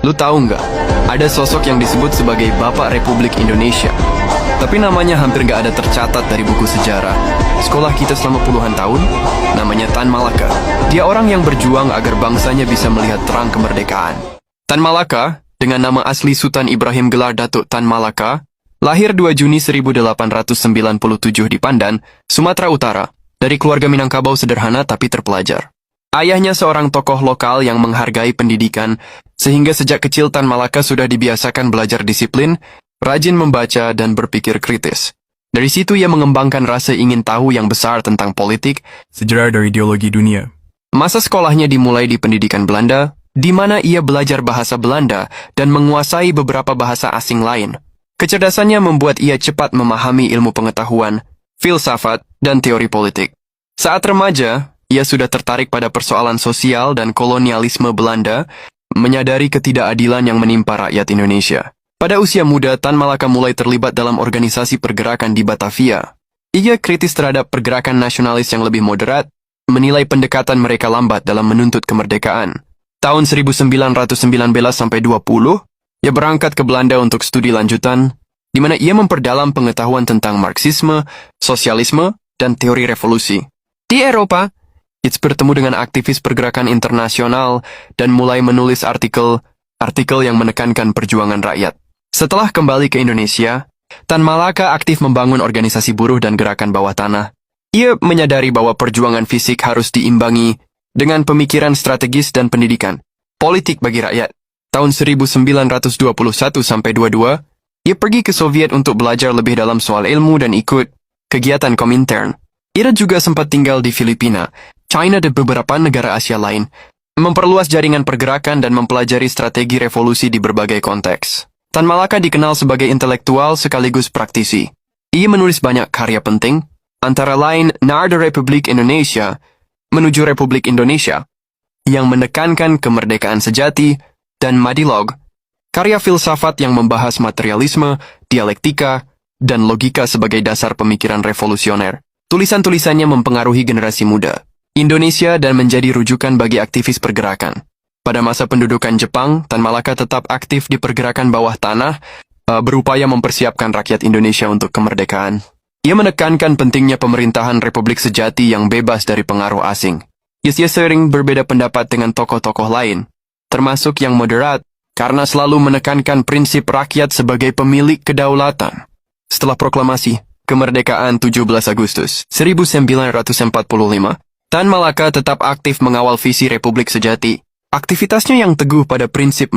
Lu tahu nggak? Ada sosok yang disebut sebagai Bapak Republik Indonesia. Tapi namanya hampir nggak ada tercatat dari buku sejarah. Sekolah kita selama puluhan tahun, namanya Tan Malaka. Dia orang yang berjuang agar bangsanya bisa melihat terang kemerdekaan. Tan Malaka, dengan nama asli Sultan Ibrahim Gelar Datuk Tan Malaka, lahir 2 Juni 1897 di Pandan, Sumatera Utara, dari keluarga Minangkabau sederhana tapi terpelajar. Ayahnya seorang tokoh lokal yang menghargai pendidikan, sehingga sejak kecil Tan Malaka sudah dibiasakan belajar disiplin, rajin membaca dan berpikir kritis. Dari situ ia mengembangkan rasa ingin tahu yang besar tentang politik, Sejarah dari ideologi dunia. Masa sekolahnya dimulai di pendidikan Belanda, di mana ia belajar bahasa Belanda dan menguasai beberapa bahasa asing lain. Kecerdasannya membuat ia cepat memahami ilmu pengetahuan, filsafat, dan teori politik. Saat remaja, ia sudah tertarik pada persoalan sosial dan kolonialisme Belanda, menyadari ketidakadilan yang menimpa rakyat Indonesia. Pada usia muda, Tan Malaka mulai terlibat dalam organisasi pergerakan di Batavia. Ia kritis terhadap pergerakan nasionalis yang lebih moderat, menilai pendekatan mereka lambat dalam menuntut kemerdekaan. Tahun 1919-20, ia berangkat ke Belanda untuk studi lanjutan, di mana ia memperdalam pengetahuan tentang Marxisme, sosialisme, dan teori revolusi. Di Eropa, ia bertemu dengan aktivis pergerakan internasional dan mulai menulis artikel yang menekankan perjuangan rakyat. Setelah kembali ke Indonesia, Tan Malaka aktif membangun organisasi buruh dan gerakan bawah tanah. Ia menyadari bahwa perjuangan fisik harus diimbangi dengan pemikiran strategis dan pendidikan politik bagi rakyat. Tahun 1921-22, ia pergi ke Soviet untuk belajar lebih dalam soal ilmu dan ikut kegiatan Komintern. Ia juga sempat tinggal di Filipina, China dan beberapa negara Asia lain, memperluas jaringan pergerakan dan mempelajari strategi revolusi di berbagai konteks. Tan Malaka dikenal sebagai intelektual sekaligus praktisi. Ia menulis banyak karya penting, antara lain Narda Republik Indonesia menuju Republik Indonesia, yang menekankan kemerdekaan sejati, dan Madilog, karya filsafat yang membahas materialisme, dialektika, dan logika sebagai dasar pemikiran revolusioner. Tulisan-tulisannya mempengaruhi generasi muda Indonesia dan menjadi rujukan bagi aktivis pergerakan. Pada masa pendudukan Jepang, Tan Malaka tetap aktif di pergerakan bawah tanah, berupaya mempersiapkan rakyat Indonesia untuk kemerdekaan. Ia menekankan pentingnya pemerintahan republik sejati yang bebas dari pengaruh asing. Ia sering berbeda pendapat dengan tokoh-tokoh lain, termasuk yang moderat, karena selalu menekankan prinsip rakyat sebagai pemilik kedaulatan. Setelah proklamasi kemerdekaan 17 Agustus 1945, Tan Malaka tetap aktif mengawal visi Republik Sejati. Aktivitasnya yang teguh pada prinsip